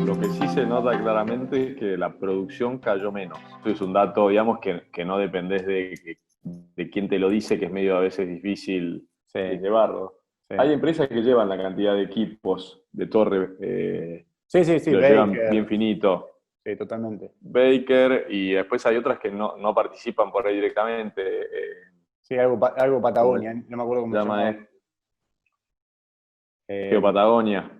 Lo que sí se nota claramente es que la producción cayó menos. Esto es un dato, digamos, que no dependés de quién te lo dice, que es medio a veces difícil Sí, de llevarlo. sí. Hay empresas que llevan la cantidad de equipos de torre, Sí, sí, sí, lo llevan bien Baker. finito. Sí, totalmente. Baker, y después hay otras que no participan por ahí directamente. Sí, algo ¿Cómo Patagonia, se no me acuerdo cómo se llama? llamaba. Eh, Geopatagonia.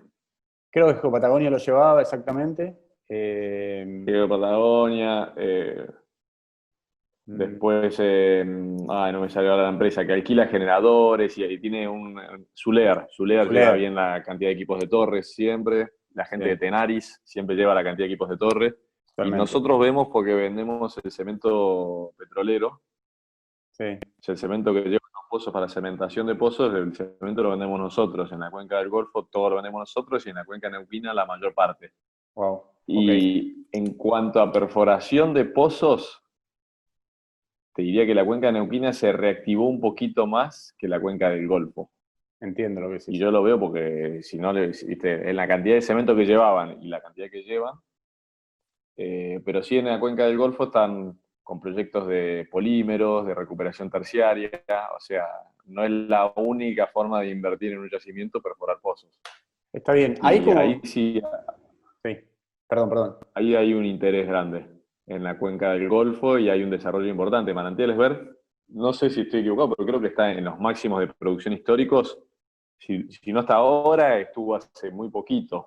Creo que Patagonia lo llevaba exactamente. Eh, Geopatagonia. mm, Después, no me salió ahora la empresa, que alquila generadores y tiene un Zulear lleva Soler, bien la cantidad de equipos de torres siempre. La gente de sí, Tenaris siempre lleva la cantidad de equipos de torres. Y totalmente. nosotros vemos porque vendemos el cemento petrolero, Sí, es el cemento que lleva los pozos para cementación de pozos, el cemento lo vendemos nosotros. En la cuenca del Golfo todo lo vendemos nosotros y en la cuenca neuquina la mayor parte. wow, ok, Y en cuanto a perforación de pozos, te diría que la cuenca neuquina se reactivó un poquito más que la cuenca del Golfo. entiendo lo que Y decís. yo lo veo porque si no, viste, en la cantidad de cemento que llevaban y la cantidad que llevan, pero sí en la cuenca del Golfo están con proyectos de polímeros, de recuperación terciaria, o sea, no es la única forma de invertir en un yacimiento perforar pozos. Está bien, ahí Y ahí como, sí, sí, perdón, perdón. ahí hay un interés grande en la cuenca del Golfo y hay un desarrollo importante. Manantiales Ver, no sé si estoy equivocado, pero creo que está en los máximos de producción históricos. Si no está ahora, estuvo hace muy poquito.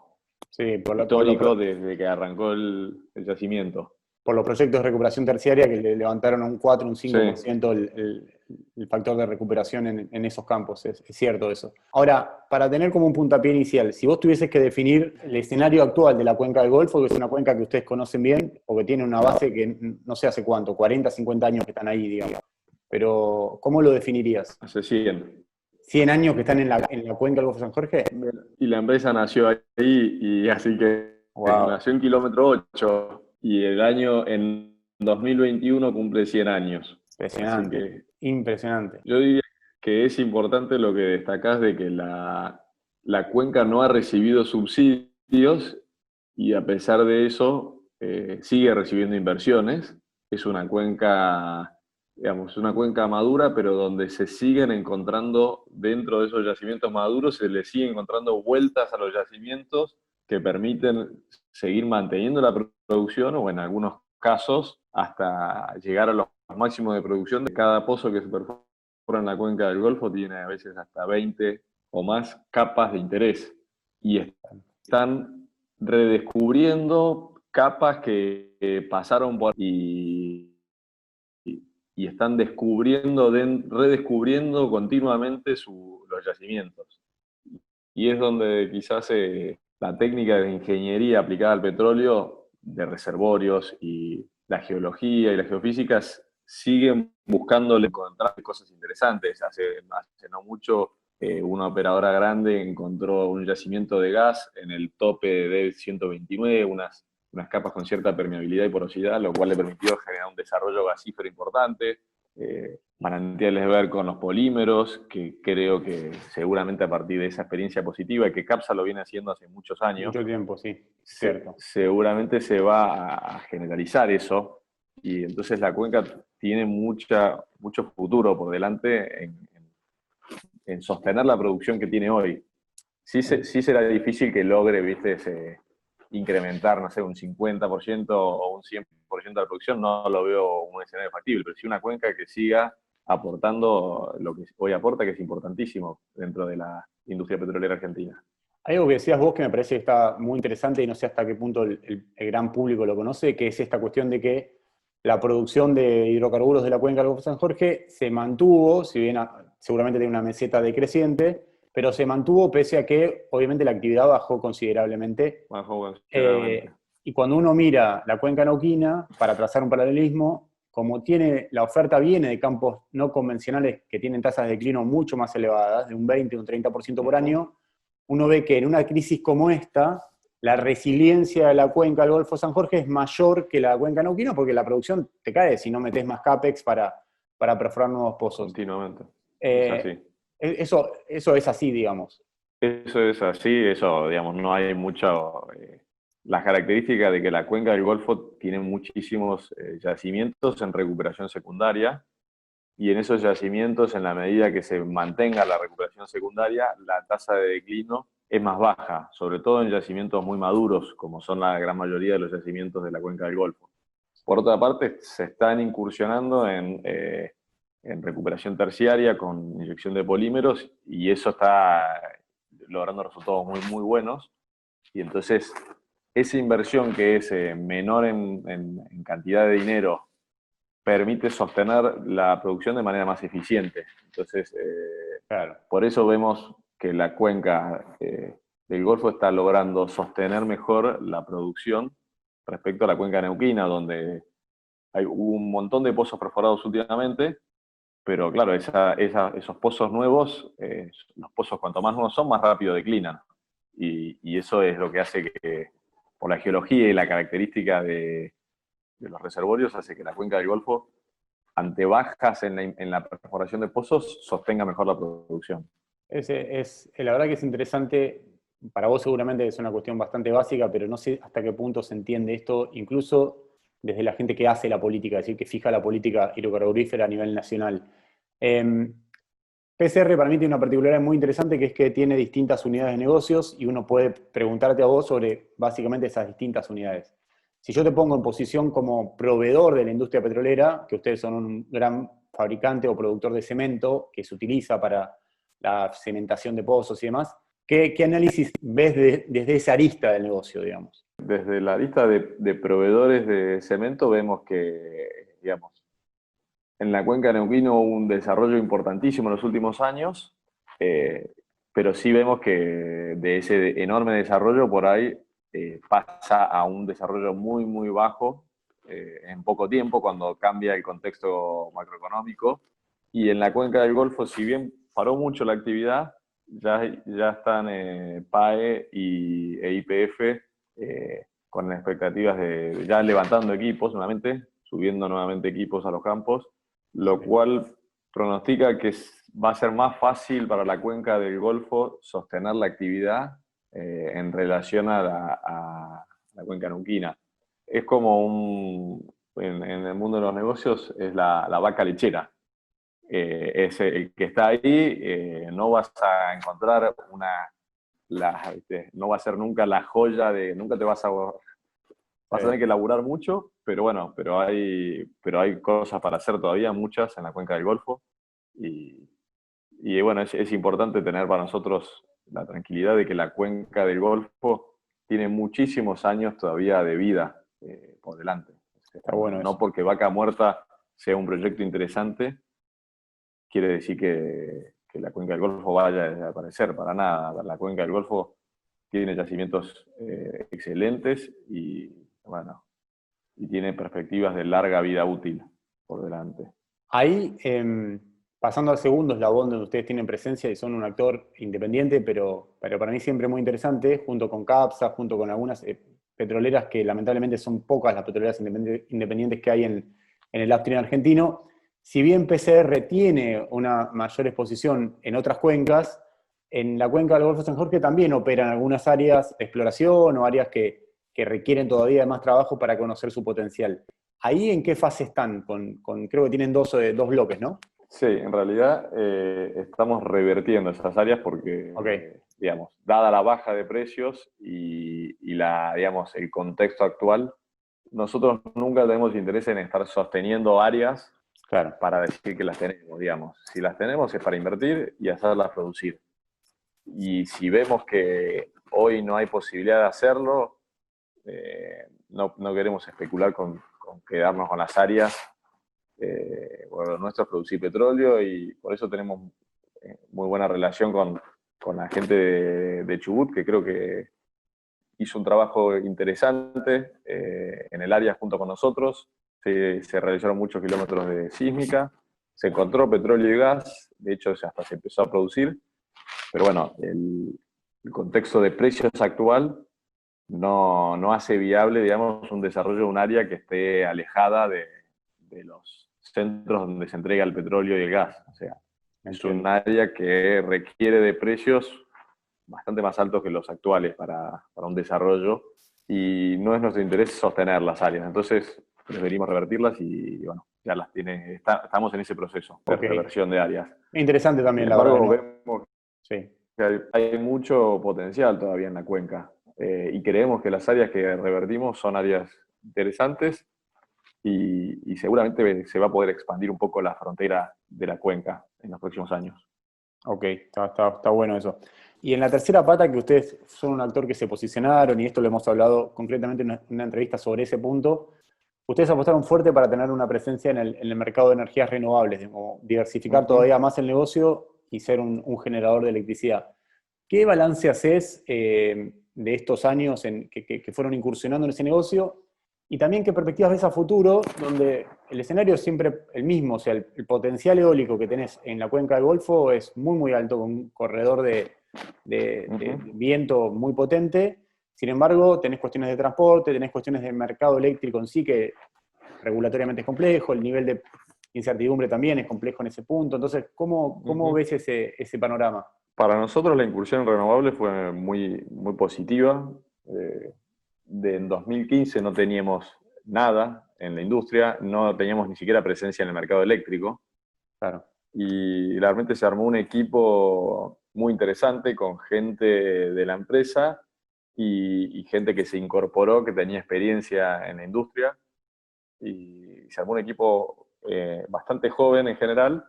Sí, Histórico desde que arrancó el yacimiento. por los proyectos de recuperación terciaria que le levantaron a un 4, un Sí, 5% el factor de recuperación en esos campos, es cierto eso. Ahora, para tener como un puntapié inicial, si vos tuvieses que definir el escenario actual de la cuenca del Golfo, que es una cuenca que ustedes conocen bien, o que tiene una base que no sé hace cuánto, 40, 50 años que están ahí, digamos, pero ¿cómo lo definirías? hace 100. ¿100 años que están en la cuenca del Golfo San Jorge? Y la empresa nació ahí, y así que Wow, nació en kilómetro 8 y el año en 2021 cumple 100 años. Así impresionante, que impresionante. yo diría que es importante lo que destacás de que la cuenca no ha recibido subsidios y a pesar de eso sigue recibiendo inversiones. Es una cuenca, digamos, una cuenca madura, pero donde se siguen encontrando dentro de esos yacimientos maduros, se le sigue encontrando vueltas a los yacimientos que permiten seguir manteniendo la producción o en algunos casos hasta llegar a los máximos de producción de cada pozo que se perfora en la cuenca del Golfo tiene a veces hasta 20 o más capas de interés y están redescubriendo capas que pasaron por y están redescubriendo continuamente los yacimientos. Y es donde quizás la técnica de ingeniería aplicada al petróleo, de reservorios y la geología y las geofísicas siguen buscándole encontrar cosas interesantes. Hace no mucho una operadora grande encontró un yacimiento de gas en el tope de 129, unas capas con cierta permeabilidad y porosidad, lo cual le permitió generar un desarrollo gasífero importante. Manantiales Ver con los polímeros, que creo que seguramente a partir de esa experiencia positiva, que CAPSA lo viene haciendo hace muchos Mucho años, tiempo, sí, cierto. seguramente se va a generalizar eso, y entonces la cuenca tiene mucho futuro por delante en sostener la producción que tiene hoy. Sí será difícil que logre, viste, incrementar, no sé, un 50% o un 100% de la producción, no lo veo un escenario factible, pero sí una cuenca que siga aportando lo que hoy aporta, que es importantísimo dentro de la industria petrolera argentina. Hay algo que decías vos que me parece que está muy interesante y no sé hasta qué punto el gran público lo conoce, que es esta cuestión de que la producción de hidrocarburos de la cuenca del Golfo San Jorge se mantuvo, si bien seguramente tiene una meseta decreciente, pero se mantuvo pese a que obviamente la actividad bajó considerablemente. Bajó considerablemente. Eh, y cuando uno mira la cuenca neuquina, para trazar un paralelismo, como tiene la oferta viene de campos no convencionales que tienen tasas de declino mucho más elevadas, de un 20, un 30% por año, uno ve que en una crisis como esta, la resiliencia de la cuenca del Golfo San Jorge es mayor que la cuenca neuquina porque la producción te cae si no metes más CAPEX para perforar nuevos pozos. Continuamente. Es Eh, así. eso es así, digamos. Eso es así, eso, digamos, no hay mucho. Las características de que la cuenca del Golfo tiene muchísimos yacimientos en recuperación secundaria, y en esos yacimientos, en la medida que se mantenga la recuperación secundaria, la tasa de declino es más baja, sobre todo en yacimientos muy maduros, como son la gran mayoría de los yacimientos de la cuenca del Golfo. Por otra parte, se están incursionando en recuperación terciaria con inyección de polímeros, y eso está logrando resultados muy, muy buenos. Y entonces, esa inversión que es menor en cantidad de dinero permite sostener la producción de manera más eficiente. Entonces, Claro. por eso vemos que la cuenca del Golfo está logrando sostener mejor la producción respecto a la cuenca neuquina, donde hubo un montón de pozos perforados últimamente, pero claro, esos pozos nuevos, los pozos cuanto más nuevos son, más rápido declinan. Y eso es lo que hace que, por la geología y la característica de los reservorios, hace que la cuenca del Golfo, ante bajas en la perforación de pozos, sostenga mejor la producción. La verdad que es interesante. Para vos seguramente es una cuestión bastante básica, pero no sé hasta qué punto se entiende esto, incluso desde la gente que hace la política, es decir, que fija la política hidrocarburífera a nivel nacional. Eh, PCR para mí tiene una particularidad muy interesante, que es que tiene distintas unidades de negocios y uno puede preguntarte a vos sobre básicamente esas distintas unidades. Si yo te pongo en posición como proveedor de la industria petrolera, que ustedes son un gran fabricante o productor de cemento que se utiliza para la cementación de pozos y demás, ¿qué análisis ves desde esa arista del negocio, digamos? Desde la lista de proveedores de cemento vemos que, digamos, en la cuenca neuquina hubo un desarrollo importantísimo en los últimos años, eh, pero sí vemos que de ese enorme desarrollo por ahí pasa a un desarrollo muy, muy bajo en poco tiempo, cuando cambia el contexto macroeconómico. Y en la cuenca del Golfo, si bien paró mucho la actividad, ya están PAE e YPF con las expectativas de ya levantando equipos nuevamente, subiendo nuevamente equipos a los campos, lo cual pronostica que va a ser más fácil para la cuenca del Golfo sostener la actividad en relación a la cuenca neuquina. Es como en el mundo de los negocios, es la vaca lechera. Es el que está ahí, no vas a encontrar no va a ser nunca la joya nunca te vas a tener que laburar mucho, pero bueno, pero hay cosas para hacer todavía, muchas en la cuenca del Golfo. Y, y bueno, es importante tener para nosotros la tranquilidad de que la cuenca del Golfo tiene muchísimos años todavía de vida por delante. Está bueno No eso. porque Vaca Muerta sea un proyecto interesante, quiere decir que la cuenca del Golfo vaya a desaparecer, para nada. La cuenca del Golfo tiene yacimientos excelentes y, bueno, y tiene perspectivas de larga vida útil por delante. Ahí, pasando al segundo eslabón donde ustedes tienen presencia y son un actor independiente, pero para mí siempre muy interesante, junto con CAPSA, junto con algunas petroleras que lamentablemente son pocas las petroleras independientes que hay en el upstream argentino. Si bien PCR tiene una mayor exposición en otras cuencas, en la cuenca del Golfo San Jorge también operan algunas áreas de exploración o áreas que requieren todavía de más trabajo para conocer su potencial. ¿Ahí en qué fase están? Creo que tienen dos bloques, ¿no? Sí, en realidad estamos revertiendo esas áreas porque, Ok, digamos, dada la baja de precios digamos, el contexto actual, nosotros nunca tenemos interés en estar sosteniendo áreas claro. para decir que las tenemos, digamos. Si las tenemos es para invertir y hacerlas producir. Y si vemos que hoy no hay posibilidad de hacerlo, no queremos especular con quedarnos con las áreas. Bueno, lo nuestro es producir petróleo, y por eso tenemos muy buena relación con la gente de Chubut, que creo que hizo un trabajo interesante en el área junto con nosotros. Se realizaron muchos kilómetros de sísmica, se encontró petróleo y gas, de hecho hasta se empezó a producir, pero bueno, el contexto de precios actual no hace viable, digamos, un desarrollo de un área que esté alejada de los centros donde se entrega el petróleo y el gas. O sea, es un Entiendo. área que requiere de precios bastante más altos que los actuales para un desarrollo, y no es nuestro interés sostener las áreas. Entonces, preferimos revertirlas y bueno, ya las estamos en ese proceso de Ok. reversión de áreas. Interesante Sin también, la verdad, embargo, ¿no? vemos Sí. que hay mucho potencial todavía en la cuenca, y creemos que las áreas que revertimos son áreas interesantes y seguramente se va a poder expandir un poco la frontera de la cuenca en los próximos años. Ok, está bueno eso. Y en la tercera pata, que ustedes son un actor que se posicionaron, y esto lo hemos hablado concretamente en una entrevista sobre ese punto, ustedes apostaron fuerte para tener una presencia en el mercado de energías renovables, de como diversificar Ujú. todavía más el negocio y ser un generador de electricidad. ¿Qué balance haces de estos años que fueron incursionando en ese negocio? Y también qué perspectivas ves a futuro, donde el escenario es siempre el mismo, o sea, el potencial eólico que tenés en la cuenca del Golfo es muy, muy alto, con un corredor de Ujú. viento muy potente. Sin embargo, tenés cuestiones de transporte, tenés cuestiones de mercado eléctrico en sí, que regulatoriamente es complejo, el nivel de incertidumbre también es complejo en ese punto. Entonces, ¿cómo Ujú. ves ese panorama? Para nosotros la incursión en renovables fue muy, muy positiva. Eh, en 2015 no teníamos nada en la industria, no teníamos ni siquiera presencia en el mercado eléctrico, Claro. y realmente se armó un equipo muy interesante con gente de la empresa y gente que se incorporó, que tenía experiencia en la industria, y se armó un equipo bastante joven en general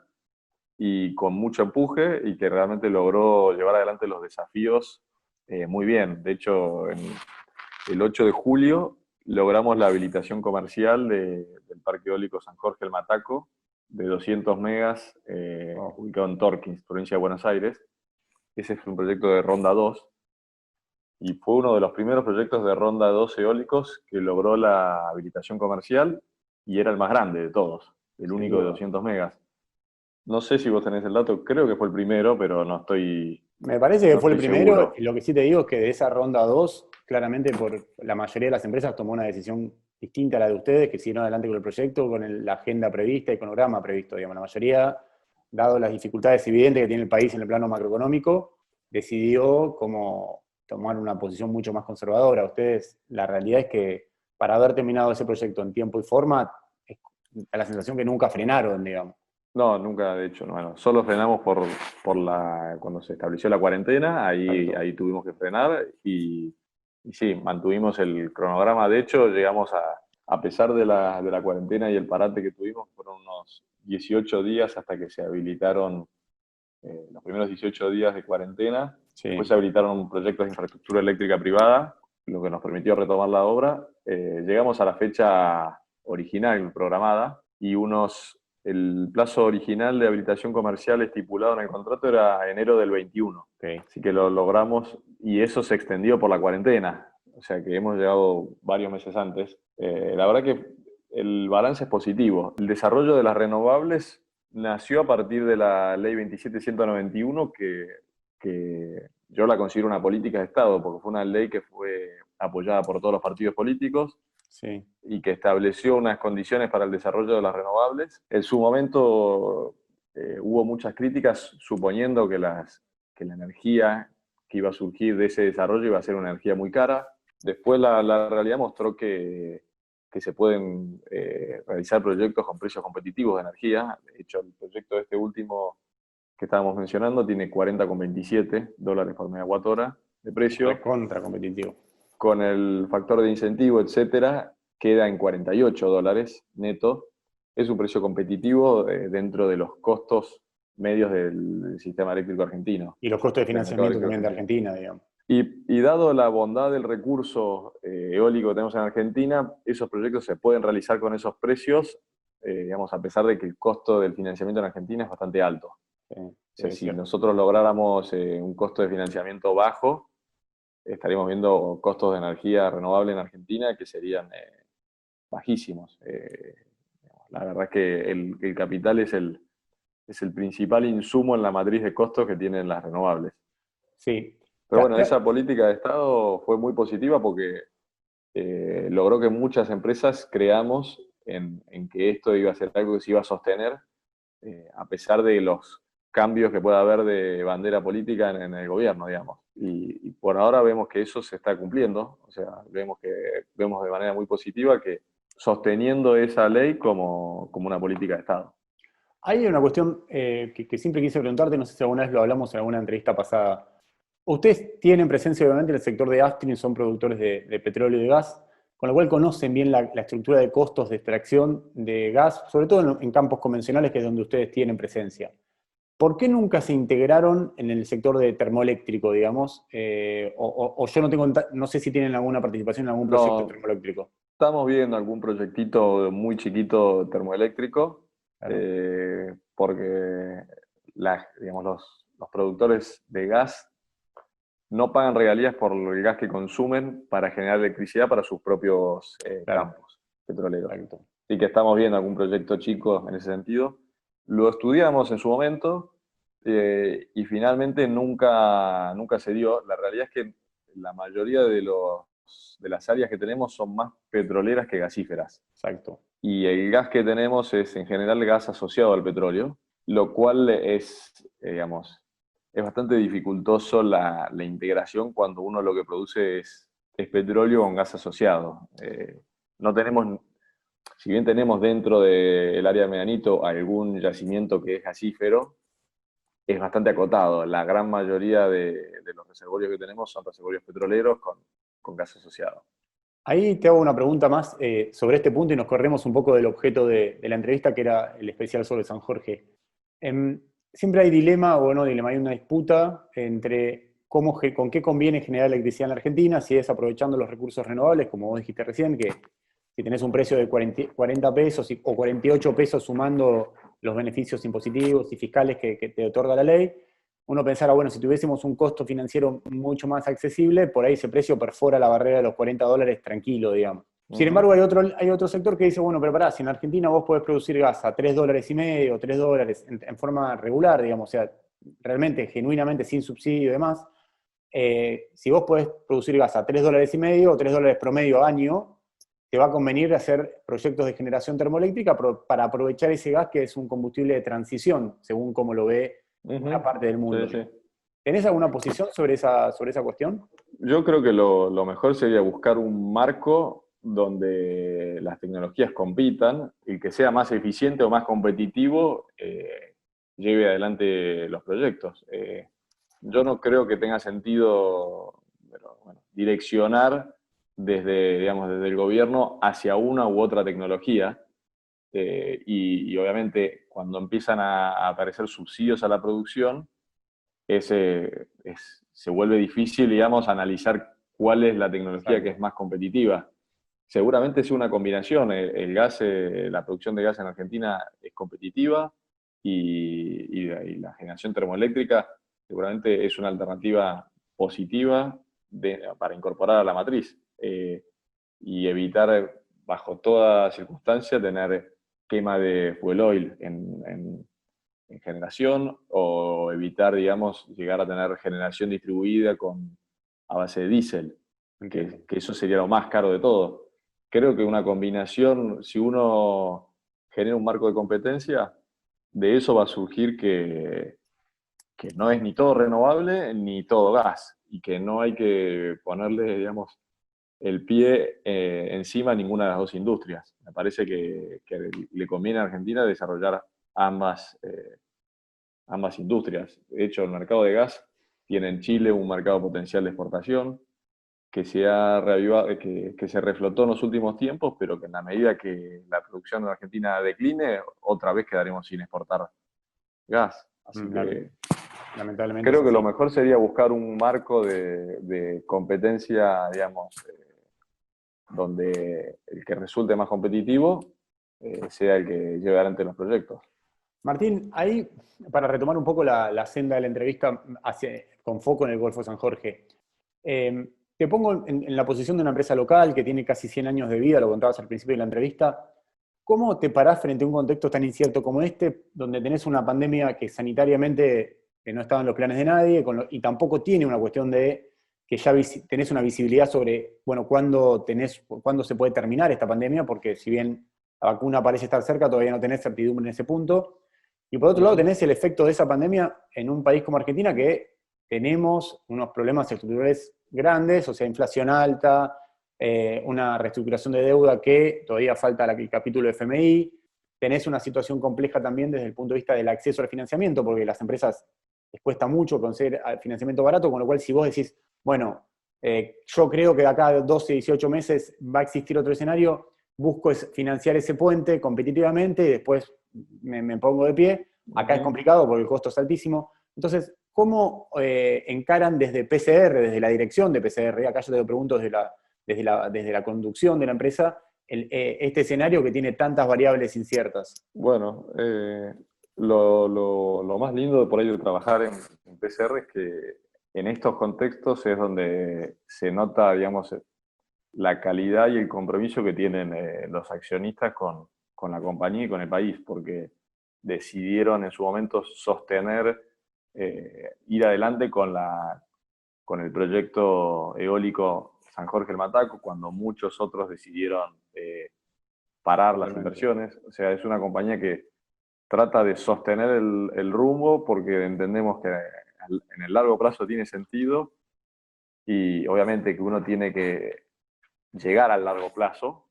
y con mucho empuje, y que realmente logró llevar adelante los desafíos muy bien. De hecho, el 8 de julio logramos la habilitación comercial del Parque Eólico San Jorge El Mataco, de 200 megas, Oh, ubicado en Torquins, provincia de Buenos Aires. Ese es un proyecto de Ronda 2 y fue uno de los primeros proyectos de Ronda 2 eólicos que logró la habilitación comercial, y era el más grande de todos, el sin único de duda. 200 megas. No sé si vos tenés el dato, creo que fue el primero, pero Me parece que no fue el estoy primero, y seguro. lo que sí te digo es que de esa ronda 2 claramente por la mayoría de las empresas tomó una decisión distinta a la de ustedes, que siguieron adelante con el proyecto, con la agenda prevista y el cronograma previsto, digamos. La mayoría, dado las dificultades evidentes que tiene el país en el plano macroeconómico, decidió como tomar una posición mucho más conservadora. Ustedes, la realidad es que para haber terminado ese proyecto en tiempo y forma, da la sensación que nunca frenaron, digamos. No, nunca, de hecho, no. Bueno, solo frenamos cuando se estableció la cuarentena, Exacto. ahí tuvimos que frenar, y sí, mantuvimos el cronograma. De hecho, llegamos a pesar de la cuarentena y el parate que tuvimos, fueron unos 18 días hasta que se habilitaron, los primeros 18 días de cuarentena. Después Sí. se habilitaron proyectos de infraestructura eléctrica privada, lo que nos permitió retomar la obra. Llegamos a la fecha original programada, y el plazo original de habilitación comercial estipulado en el contrato era enero del 21. Ok. Así que lo logramos, y eso se extendió por la cuarentena. O sea que hemos llegado varios meses antes. La verdad que el balance es positivo. El desarrollo de las renovables nació a partir de la ley 27191, que yo la considero una política de Estado, porque fue una ley que fue apoyada por todos los partidos políticos Sí. y que estableció unas condiciones para el desarrollo de las renovables. En su momento hubo muchas críticas, suponiendo que la energía que iba a surgir de ese desarrollo iba a ser una energía muy cara. Después la realidad mostró que se pueden realizar proyectos con precios competitivos de energía. De hecho, el proyecto este último que estábamos mencionando tiene 40,27 dólares por megawatt hora de precio. Recontra competitivo. Con el factor de incentivo, etcétera, queda en 48 dólares neto. Es un precio competitivo dentro de los costos medios del sistema eléctrico argentino, Y los costos de del mercado financiamiento eléctrico también de argentino. Argentina, digamos. Y dado la bondad del recurso eólico que tenemos en Argentina, esos proyectos se pueden realizar con esos precios, digamos, a pesar de que el costo del financiamiento en Argentina es bastante alto. O Sí, sí, sea, es si cierto. nosotros lográramos un costo de financiamiento bajo, estaríamos viendo costos de energía renovable en Argentina que serían bajísimos. La verdad es que el capital es el principal insumo en la matriz de costos que tienen las renovables. Sí. Pero bueno, esa política de Estado fue muy positiva porque logró que muchas empresas creamos en que esto iba a ser algo que se iba a sostener, a pesar de cambios que pueda haber de bandera política en el gobierno, digamos. Y por ahora vemos que eso se está cumpliendo, o sea, vemos de manera muy positiva que sosteniendo esa ley como una política de Estado. Hay una cuestión que siempre quise preguntarte, no sé si alguna vez lo hablamos en alguna entrevista pasada. Ustedes tienen presencia obviamente en el sector de upstream, son productores de petróleo y de gas, con lo cual conocen bien la estructura de costos de extracción de gas, sobre todo en campos convencionales, que es donde ustedes tienen presencia. ¿Por qué nunca se integraron en el sector de termoeléctrico, digamos? O yo no sé si tienen alguna participación en algún proyecto No, termoeléctrico. estamos viendo algún proyectito muy chiquito termoeléctrico, Claro, porque digamos, los productores de gas no pagan regalías por el gas que consumen para generar electricidad para sus propios claro, campos petroleros. exacto. Así que estamos viendo algún proyecto chico en ese sentido. Lo estudiamos en su momento y finalmente nunca se dio. La realidad es que la mayoría de las áreas que tenemos son más petroleras que gasíferas. Exacto. Y el gas que tenemos es en general gas asociado al petróleo, lo cual digamos, es bastante dificultoso la integración cuando uno lo que produce es petróleo con gas asociado. No tenemos, si bien tenemos dentro del área de Medanito algún yacimiento que es gasífero, es bastante acotado. La gran mayoría de los reservorios que tenemos son reservorios petroleros con gas asociado. Ahí te hago una pregunta más sobre este punto y nos corremos un poco del objeto de la entrevista, que era el especial sobre San Jorge. Siempre hay dilema, o no dilema, hay una disputa entre con qué conviene generar electricidad en la Argentina, si es aprovechando los recursos renovables, como vos dijiste recién, que si tenés un precio de 40 pesos o 48 pesos sumando los beneficios impositivos y fiscales que te otorga la ley, uno pensara, bueno, si tuviésemos un costo financiero mucho más accesible, por ahí ese precio perfora la barrera de los $40 tranquilo, digamos. Sin embargo, hay otro sector que dice, bueno, pero pará, si en Argentina vos podés producir gas a $3,50 o $3 en forma regular, digamos, o sea, realmente, genuinamente, sin subsidio y demás, si vos podés producir gas a $3,50 o $3 promedio año, te va a convenir hacer proyectos de generación termoeléctrica para aprovechar ese gas que es un combustible de transición, según como lo ve buena parte del mundo. Sí, sí. ¿Tenés alguna posición sobre esa cuestión? Yo creo que lo mejor sería buscar un marco donde las tecnologías compitan y que sea más eficiente o más competitivo, lleve adelante los proyectos. Yo no creo que tenga sentido, pero, bueno, direccionar digamos, desde el gobierno hacia una u otra tecnología. Y obviamente cuando empiezan a aparecer subsidios a la producción, se vuelve difícil, digamos, analizar cuál es la tecnología que es más competitiva. Seguramente es una combinación. El gas, la producción de gas en Argentina es competitiva y la generación termoeléctrica seguramente es una alternativa positiva para incorporar a la matriz y evitar, bajo toda circunstancia, tener quema de fuel oil en generación o evitar, digamos, llegar a tener generación distribuida a base de diésel, que eso sería lo más caro de todo. Creo que una combinación, si uno genera un marco de competencia, de eso va a surgir que no es ni todo renovable ni todo gas, y que no hay que ponerle, digamos, el pie encima a ninguna de las dos industrias. Me parece que le conviene a Argentina desarrollar ambas industrias. De hecho, el mercado de gas tiene en Chile un mercado potencial de exportación que se ha reavivado, que se reflotó en los últimos tiempos, pero que en la medida que la producción en Argentina decline, otra vez quedaremos sin exportar gas. Así que Lamentablemente es creo que lo así. mejor sería buscar un marco de competencia, digamos, donde el que resulte más competitivo sea el que lleve adelante los proyectos. Martín, ahí, para retomar un poco la senda de la entrevista con foco en el Golfo San Jorge, te pongo en la posición de una empresa local que tiene casi 100 años de vida, lo contabas al principio de la entrevista. ¿Cómo te parás frente a un contexto tan incierto como este, donde tenés una pandemia que sanitariamente no estaba en los planes de nadie y tampoco tiene una cuestión de que ya tenés una visibilidad sobre, bueno, cuándo se puede terminar esta pandemia? Porque si bien la vacuna parece estar cerca, todavía no tenés certidumbre en ese punto. Y por otro lado tenés el efecto de esa pandemia en un país como Argentina que tenemos unos problemas estructurales grandes, o sea, inflación alta, una reestructuración de deuda que todavía falta el capítulo FMI, tenés una situación compleja también desde el punto de vista del acceso al financiamiento, porque las empresas les cuesta mucho conseguir financiamiento barato, con lo cual si vos decís, bueno, yo creo que de acá a 12, 18 meses va a existir otro escenario, busco financiar ese puente competitivamente y después me pongo de pie. Acá es complicado porque el costo es altísimo. Entonces, ¿cómo encaran desde PCR, desde la dirección de PCR? Acá yo te lo pregunto desde la conducción de la empresa, este escenario que tiene tantas variables inciertas. Bueno, lo más lindo de por ello de trabajar en PCR es que en estos contextos es donde se nota, digamos, la calidad y el compromiso que tienen los accionistas con la compañía y con el país, porque decidieron en su momento sostener, ir adelante con el proyecto eólico San Jorge el Mataco, cuando muchos otros decidieron parar las Totalmente. inversiones. O sea, es una compañía que trata de sostener el rumbo porque entendemos que en el largo plazo tiene sentido y obviamente que uno tiene que llegar al largo plazo,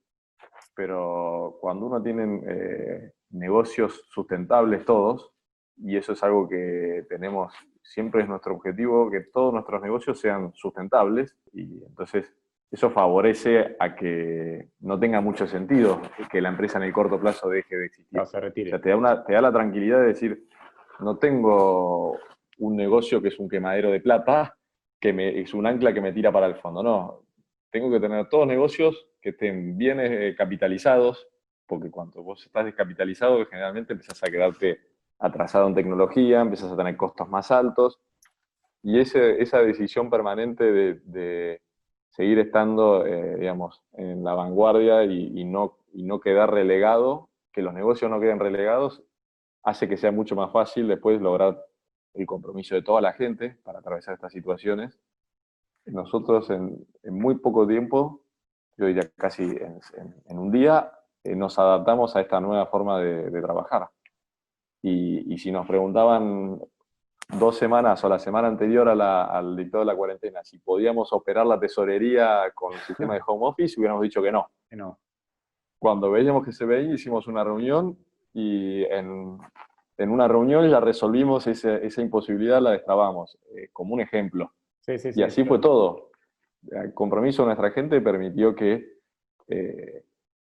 pero cuando uno tiene negocios sustentables todos, y eso es algo que tenemos, siempre es nuestro objetivo, que todos nuestros negocios sean sustentables, y entonces eso favorece a que no tenga mucho sentido que la empresa en el corto plazo deje de existir. Se O sea, retire. te da la tranquilidad de decir, no tengo un negocio que es un quemadero de plata, es un ancla que me tira para el fondo. No, tengo que tener todos negocios que estén bien capitalizados, porque cuando vos estás descapitalizado, generalmente empezás a quedarte atrasado en tecnología, empezás a tener costos más altos, y esa decisión permanente de seguir estando, digamos, en la vanguardia y no quedar relegado, que los negocios no queden relegados, hace que sea mucho más fácil después lograr el compromiso de toda la gente para atravesar estas situaciones. Nosotros en muy poco tiempo, yo diría casi en un día, nos adaptamos a esta nueva forma de trabajar. Y si nos preguntaban 2 semanas o la semana anterior al dictado de la cuarentena si podíamos operar la tesorería con el sistema de home office, hubiéramos dicho que no. Que no. Cuando veíamos que se veía, hicimos una reunión y en una reunión ya resolvimos esa imposibilidad, la destrabamos, como un ejemplo. Sí, sí, Y sí, así fue claro. todo. El compromiso de nuestra gente permitió que eh,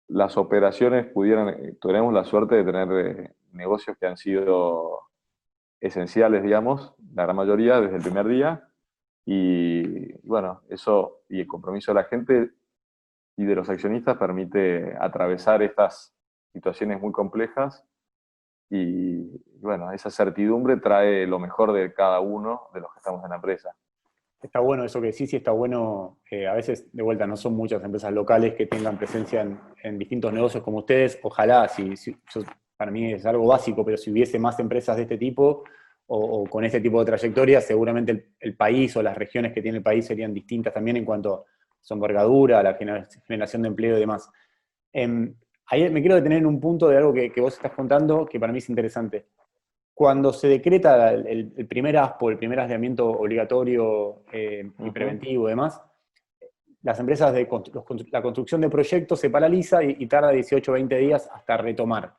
las operaciones pudieran, tuviéramos la suerte de tener negocios que han sido esenciales, digamos, la gran mayoría desde el primer día. Y bueno, eso y el compromiso de la gente y de los accionistas permite atravesar estas situaciones muy complejas y bueno, esa certidumbre trae lo mejor de cada uno de los que estamos en la empresa. Está bueno eso que sí está bueno. A veces, de vuelta, no son muchas empresas locales que tengan presencia en distintos negocios como ustedes. Ojalá, para mí es algo básico, pero si hubiese más empresas de este tipo o con este tipo de trayectoria, seguramente el país o las regiones que tiene el país serían distintas también en cuanto a su envergadura, a la generación de empleo y demás. Ahí me quiero detener en un punto de algo que vos estás contando que para mí es interesante. Cuando se decreta el primer ASPO, el primer aislamiento obligatorio y Ujú. preventivo y demás, las empresas la construcción de proyectos se paraliza y tarda 18 o 20 días hasta retomar.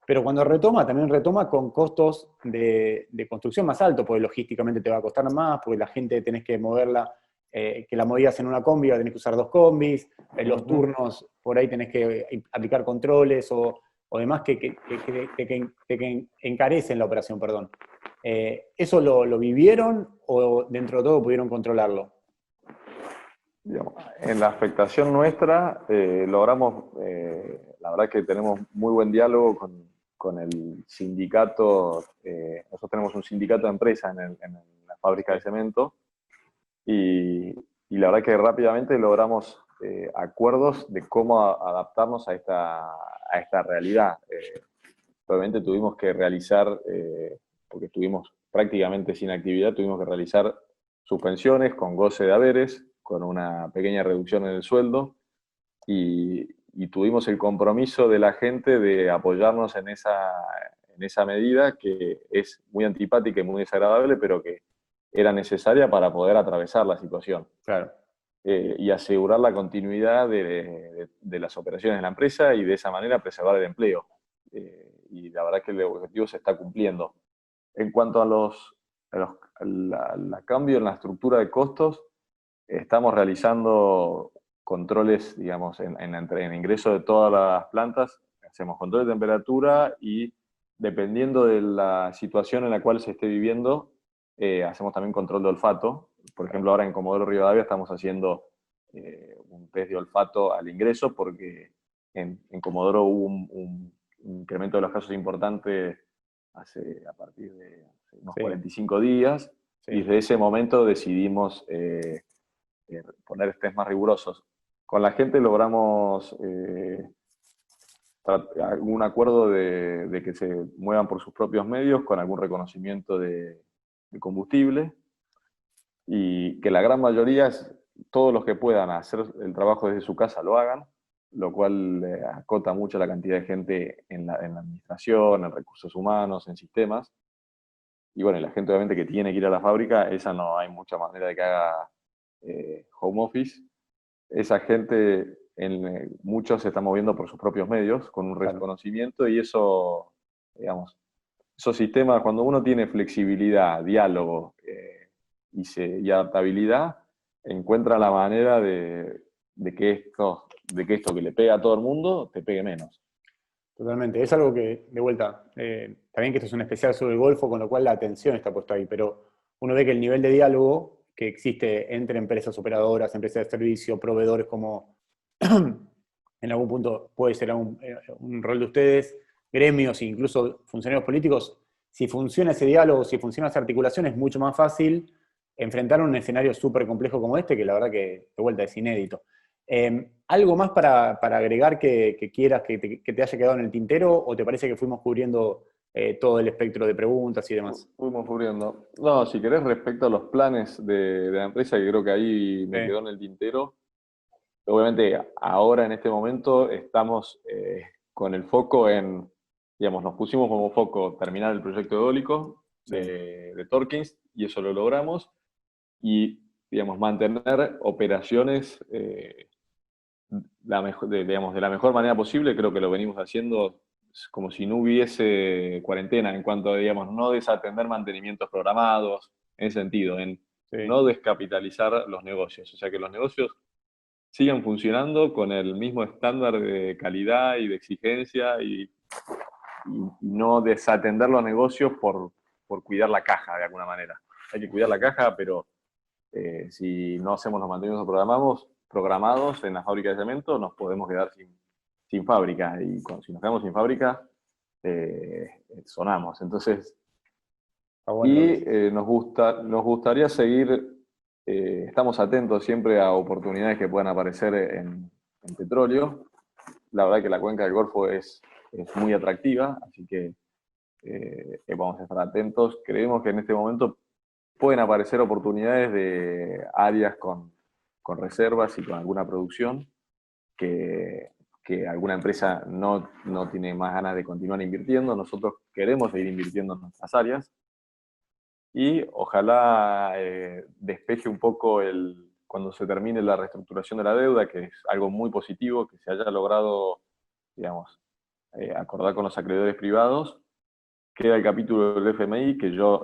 Pero cuando retoma, también retoma con costos de construcción más altos, porque logísticamente te va a costar más, porque la gente tenés que moverla, que la movías en una combi, tenés que usar dos combis, los Ujú. turnos, por ahí tenés que aplicar controles o demás que encarecen la operación, perdón. ¿Eso lo vivieron o dentro de todo pudieron controlarlo? Digamos, en la afectación nuestra, logramos, la verdad que tenemos muy buen diálogo con el sindicato. Nosotros tenemos un sindicato de empresas en la fábrica de Sí. cemento y, y la verdad que rápidamente logramos acuerdos de cómo adaptarnos a esta realidad. Obviamente tuvimos que realizar, porque estuvimos prácticamente sin actividad, tuvimos que realizar suspensiones con goce de haberes, con una pequeña reducción en el sueldo, y tuvimos el compromiso de la gente de apoyarnos en en esa medida que es muy antipática y muy desagradable, pero que era necesaria para poder atravesar la situación. Claro. Y asegurar la continuidad de las operaciones de la empresa y de esa manera preservar el empleo. Y la verdad es que el objetivo se está cumpliendo. En cuanto a cambio en la estructura de costos, estamos realizando controles, digamos, en ingreso de todas las plantas, hacemos control de temperatura y dependiendo de la situación en la cual se esté viviendo, hacemos también control de olfato. Por ejemplo, ahora en Comodoro Rivadavia estamos haciendo un test de olfato al ingreso porque en Comodoro hubo un incremento de los casos importante a partir de unos 45 días y desde ese momento decidimos poner test más rigurosos. Con la gente logramos algún acuerdo de que se muevan por sus propios medios con algún reconocimiento de combustible y que la gran mayoría, todos los que puedan hacer el trabajo desde su casa lo hagan, lo cual acota mucho la cantidad de gente en la administración, en recursos humanos, en sistemas. Y bueno, la gente obviamente que tiene que ir a la fábrica, esa no hay mucha manera de que haga home office. Esa gente, muchos se están moviendo por sus propios medios, con un reconocimiento, y eso, digamos, esos sistemas, cuando uno tiene flexibilidad, diálogo y adaptabilidad, encuentra la manera de que esto que le pega a todo el mundo, te pegue menos. Totalmente. Es algo que, de vuelta, también que esto es un especial sobre el Golfo, con lo cual la atención está puesta ahí, pero uno ve que el nivel de diálogo que existe entre empresas operadoras, empresas de servicio, proveedores, como en algún punto puede ser un rol de ustedes, gremios e incluso funcionarios políticos, si funciona ese diálogo, si funciona esa articulación, es mucho más fácil enfrentar un escenario súper complejo como este, que la verdad que, de vuelta, es inédito. ¿Algo más para agregar que quieras que te haya quedado en el tintero o te parece que fuimos cubriendo todo el espectro de preguntas y demás? Fuimos cubriendo. No, si querés, respecto a los planes de la empresa, que creo que ahí me quedó en el tintero, obviamente ahora en este momento estamos con el foco digamos, nos pusimos como foco terminar el proyecto eólico de Torkins y eso lo logramos y, digamos, mantener operaciones digamos, de la mejor manera posible. Creo que lo venimos haciendo como si no hubiese cuarentena en cuanto a, digamos, no desatender mantenimientos programados, en ese sentido, en no descapitalizar los negocios. O sea, que los negocios sigan funcionando con el mismo estándar de calidad y de exigencia y no desatender los negocios por cuidar la caja de alguna manera. Hay que cuidar la caja, pero si no hacemos los mantenimientos programados en la fábrica de cemento, nos podemos quedar sin fábrica. Y si nos quedamos sin fábrica, sonamos. Entonces, nos gustaría seguir, estamos atentos siempre a oportunidades que puedan aparecer en petróleo. La verdad que la cuenca del Golfo es muy atractiva, así que vamos a estar atentos. Creemos que en este momento pueden aparecer oportunidades de áreas con reservas y con alguna producción que alguna empresa no tiene más ganas de continuar invirtiendo. Nosotros queremos seguir invirtiendo en nuestras áreas y ojalá despeje un poco cuando se termine la reestructuración de la deuda, que es algo muy positivo, que se haya logrado, digamos, acordar con los acreedores privados. Queda el capítulo del FMI, que yo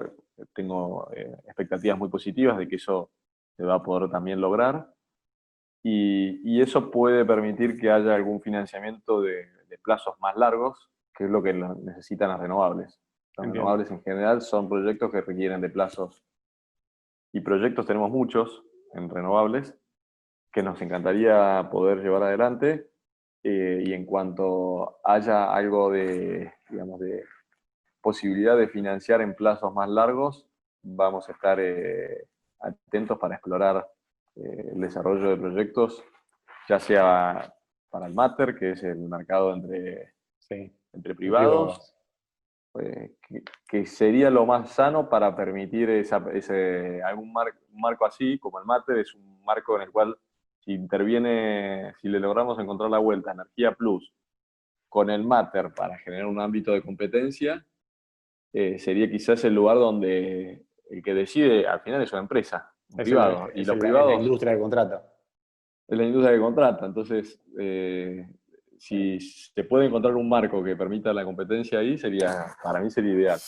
tengo expectativas muy positivas de que eso se va a poder también lograr. Y eso puede permitir que haya algún financiamiento de plazos más largos, que es lo que necesitan las renovables. Las renovables en general son proyectos que requieren de plazos. Y proyectos tenemos muchos en renovables que nos encantaría poder llevar adelante. Y en cuanto haya algo digamos, de posibilidad de financiar en plazos más largos, vamos a estar atentos para explorar el desarrollo de proyectos, ya sea para el Mater, que es el mercado entre privados, que sería lo más sano para permitir algún marco así, como el Mater, es un marco en el cual si le logramos encontrar la vuelta a Energía Plus con el Mater para generar un ámbito de competencia, sería quizás el lugar donde el que decide al final es una empresa, un Es, privado. Y es los la privados industria que contrata. es la industria que contrata. Entonces, si se puede encontrar un marco que permita la competencia ahí, para mí sería ideal.